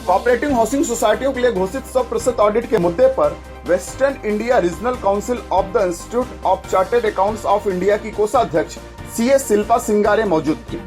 Cooperative housing सोसाइटियों के लिए घोषित 100% ऑडिट के मुद्दे पर western India regional council of the institute of chartered accounts of India की कोषाध्यक्ष सीएस शिल्पा सिंगारे मौजूद थी।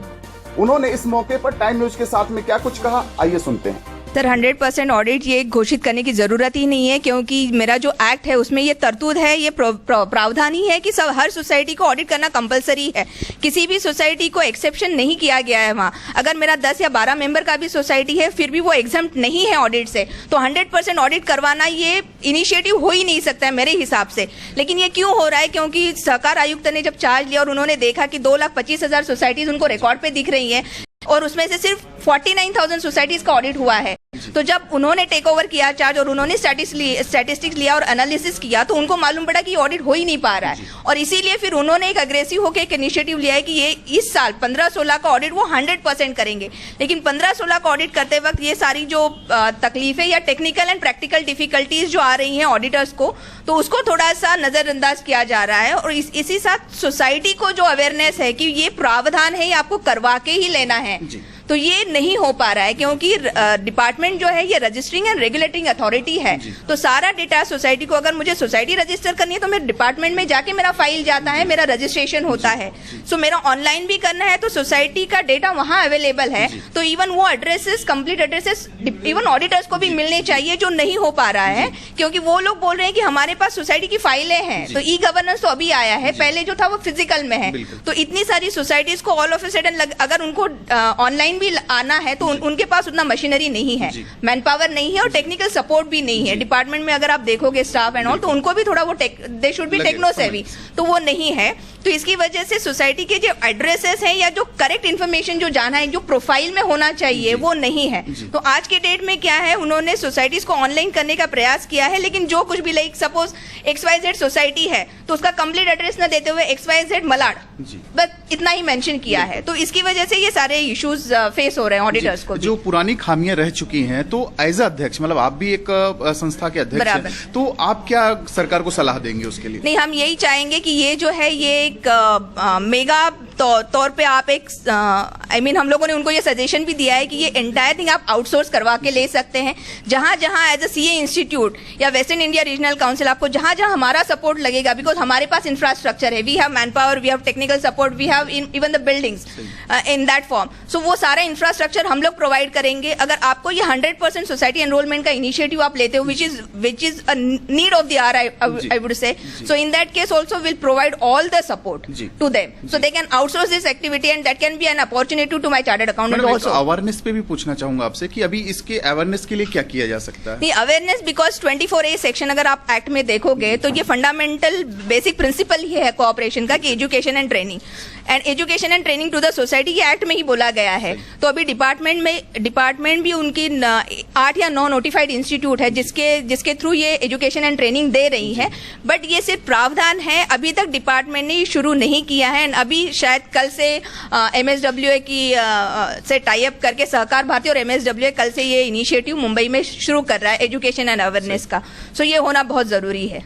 उन्होंने इस मौके पर टाइम न्यूज के साथ में क्या कुछ कहा, आइए सुनते हैं। सर 100% ऑडिट ये घोषित करने की जरूरत ही नहीं है, क्योंकि मेरा जो एक्ट है उसमें ये तरतूद है, ये प्रावधान ही है कि सब हर सोसाइटी को ऑडिट करना कंपलसरी है। किसी भी सोसाइटी को एक्सेप्शन नहीं किया गया है वहाँ। अगर मेरा 10 या 12 मेंबर का भी सोसाइटी है फिर भी वो एग्जम्प्ट नहीं है ऑडिट से, तो 100% ऑडिट करवाना ये इनिशिएटिव हो ही नहीं सकता है मेरे हिसाब से। लेकिन ये क्यों हो रहा है? क्योंकि सहकार आयुक्त ने जब चार्ज लिया और उन्होंने देखा कि 2,25,000 सोसाइटीज उनको रिकॉर्ड पे दिख रही है और उसमें से सिर्फ 49,000 सोसाइटीज का ऑडिट हुआ है, तो जब उन्होंने टेक ओवर किया चार्ज और उन्होंने स्टैटिस्टिक्स लिया और एनालिसिस किया तो उनको मालूम पड़ा कि ऑडिट हो ही नहीं पा रहा है। और इसीलिए फिर उन्होंने एक अग्रेसिव होकर एक इनिशिएटिव लिया है कि ये इस साल 15-16 का ऑडिट वो 100% करेंगे। लेकिन 15-16 का ऑडिट करते वक्त ये सारी जो तकलीफें या टेक्निकल एंड प्रैक्टिकल डिफिकल्टीज जो आ रही हैं ऑडिटर्स को, तो उसको थोड़ा सा नजरअंदाज किया जा रहा है। और इसी साथ सोसाइटी को जो अवेयरनेस है कि ये प्रावधान है, ये आपको करवा के ही लेना है, तो ये नहीं हो पा रहा है। क्योंकि डिपार्टमेंट जो है ये रजिस्टरिंग एंड रेगुलेटिंग अथॉरिटी है, तो सारा डेटा सोसाइटी को, अगर मुझे सोसाइटी रजिस्टर करनी है तो मेरे डिपार्टमेंट में जाके मेरा फाइल जाता है, मेरा रजिस्ट्रेशन होता है। सो मेरा ऑनलाइन भी करना है तो सोसाइटी का डेटा वहाँ अवेलेबल है। तो इवन वो addresses, complete addresses even auditors को भी मिलने चाहिए, जो नहीं हो पा रहा है। क्योंकि वो लोग बोल रहे हैं कि हमारे पास सोसाइटी की फाइलें हैं, तो ई गवर्नेंस तो अभी आया है, पहले जो था वो फिजिकल में है। तो इतनी सारी सोसाइटीज को ऑल ऑफ ए सडन अगर उनको ऑनलाइन भी आना है तो उनके पास उतना मशीनरी नहीं है, मैन पावर नहीं है और टेक्निकल सपोर्ट भी नहीं है। डिपार्टमेंट में अगर आप देखोगे स्टाफ एंड ऑल, तो उनको भी थोड़ा वो दे शुड बी टेक्नो सेवी, तो वो नहीं है। तो इसकी वजह से सोसाइटी के जो एड्रेसेस हैं या जो करेक्ट इन्फॉर्मेशन जो जाना है, जो प्रोफाइल में होना चाहिए, वो नहीं है। तो आज के डेट में क्या है, उन्होंने सोसाइटीज को ऑनलाइन करने का प्रयास किया है, लेकिन जो कुछ भी, लाइक सपोज XYZ सोसाइटी है तो उसका कंप्लीट एड्रेस न देते हुए XYZ मलाड बस इतना ही मेंशन किया है। तो इसकी वजह से ये सारे इश्यूज फेस हो रहे हैं ऑडिटर्स को। जो पुरानी खामियां रह चुकी हैं, तो एज अध्यक्ष, मतलब आप भी एक संस्था के अध्यक्ष हैं, तो आप क्या सरकार को सलाह देंगे उसके लिए? नहीं, हम यही चाहेंगे कि ये जो है ये एक मेगा तौर पे आप एक हम लोगों ने उनको ये सजेशन भी दिया है कि ये एंटायर थिंग आप आउटसोर्स करवा के ले सकते हैं। जहां जहां एज अ CA इंस्टीट्यूट या वेस्टर्न इंडिया रीजनल काउंसिल आपको जहां जहां हमारा सपोर्ट लगेगा, बिकॉज हमारे पास इंफ्रास्ट्रक्चर है, we have manpower, we have technical support, we have even the buildings in that form. So वो सारा इंफ्रास्ट्रक्चर हम लोग प्रोवाइड करेंगे। अगर आपको ये 100% सोसाइटी एनरोलमेंट का इनिशिएटिव आप लेते हो, which is a need of the hour, I would say, so in that case also will provide all the support to them, so they can outsource this activity and that can be an opportunity to my chartered accountant also. Awareness पे भी पूछना चाहूंगा आपसे कि अभी इसके awareness के लिए क्या किया जा सकता है? अवेयरनेस, बिकॉज 24A सेक्शन अगर आप एक्ट में देखोगे तो ये फंडामेंटल बेसिक प्रिंसिपल ही है कोऑपरेशन का कि education and training to the society, ये एक्ट में ही बोला गया है। तो अभी डिपार्टमेंट भी उनकी 8 या 9 नोटिफाइड इंस्टीट्यूट है जिसके थ्रू ये एजुकेशन एंड ट्रेनिंग दे रही है। बट ये सिर्फ प्रावधान है, अभी तक डिपार्टमेंट ने शुरू नहीं किया है। अभी शायद कल से MSWA की से टाई अप करके सहकार भारती और MSWA कल से ये इनिशिएटिव मुंबई में शुरू कर रहा है एजुकेशन एंड अवेयरनेस का। सो ये होना बहुत जरूरी है।